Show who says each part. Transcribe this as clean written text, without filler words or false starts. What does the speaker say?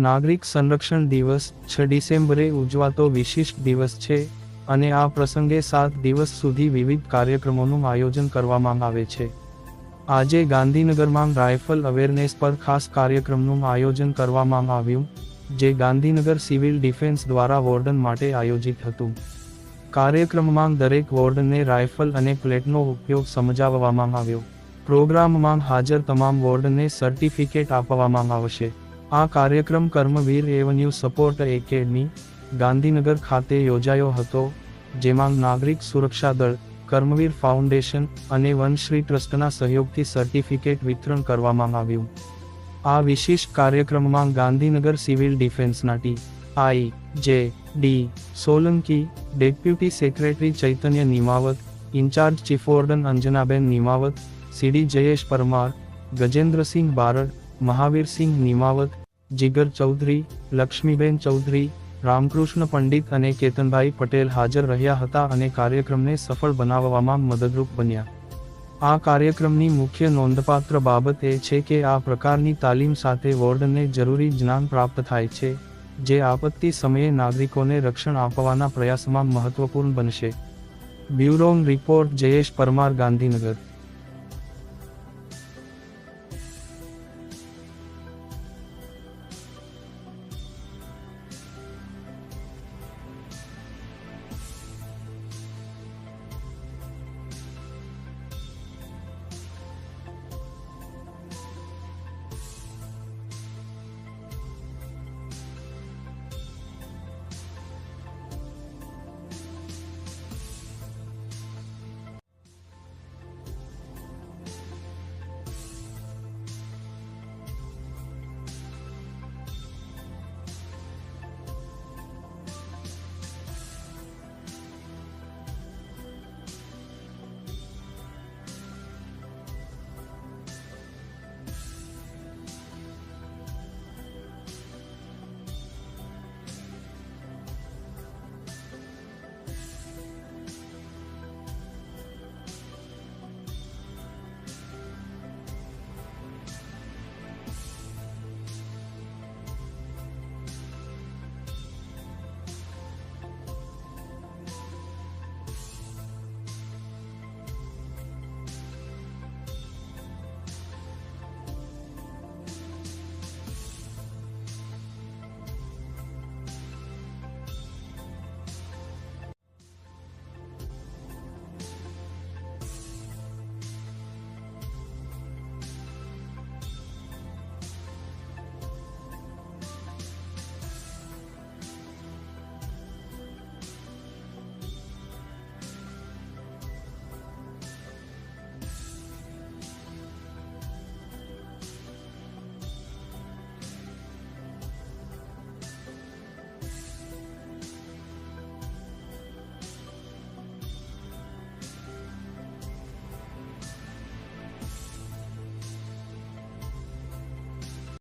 Speaker 1: નાગરિક સંરક્ષણ દિવસ 6 ડિસેમ્બરે ઉજવાતો વિશિષ્ટ દિવસ છે અને આ પ્રસંગે 7 દિવસ સુધી વિવિધ કાર્યક્રમોનું આયોજન કરવામાં આવે છે. આજે ગાંધીનગરમાં રાઇફલ અવેરનેસ પર ખાસ કાર્યક્રમનું આયોજન કરવામાં આવ્યું, જે ગાંધીનગર સિવિલ ડિફેન્સ દ્વારા વોર્ડન માટે આયોજિત હતું. કાર્યક્રમમાં દરેક વોર્ડનને રાઇફલ અને પ્લેટનો ઉપયોગ સમજાવવામાં આવ્યો. પ્રોગ્રામમાં હાજર તમામ વોર્ડનને સર્ટિફિકેટ આપવામાં આવશે. આ કાર્યક્રમ કર્મવીર એવન્યુ સપોર્ટ એકેડમી, ગાંધીનગર ખાતે યોજાયો હતો, જેમાં નાગરિક સુરક્ષા દળ, કર્મવીર ફાઉન્ડેશન અને વનશ્રી ટ્રસ્ટના સહયોગથી સર્ટિફિકેટ વિતરણ કરવામાં આવ્યું. આ વિશિષ્ટ કાર્યક્રમમાં ગાંધીનગર સિવિલ ડિફેન્સના TI JD. Solanki, deputy secretary Chaitanya Nimavat, in charge chief warden Anjanaben Nimavat, CD Jayesh Parmar, Gajendrasinh Barad, Mahavirsinh Nimavat, Jigar Chaudhary, Laxmiben Chaudhary, Ramkrishna Pandit અને કેતનભાઈ પટેલ હાજર રહ્યા હતા અને કાર્યક્રમને સફળ બનાવવામાં મદદરૂપ બન્યા. આ કાર્યક્રમની મુખ્ય નોંધપાત્ર બાબત એ છે કે આ પ્રકારની તાલીમ સાથે વોર્ડનને જરૂરી જ્ઞાન પ્રાપ્ત થાય છે, જે આપત્તિ સમયે નાગરિકોને રક્ષણ આપવાના પ્રયાસમાં મહત્વપૂર્ણ બનશે. Bureau report Jayesh Parmar, Gandhinagar.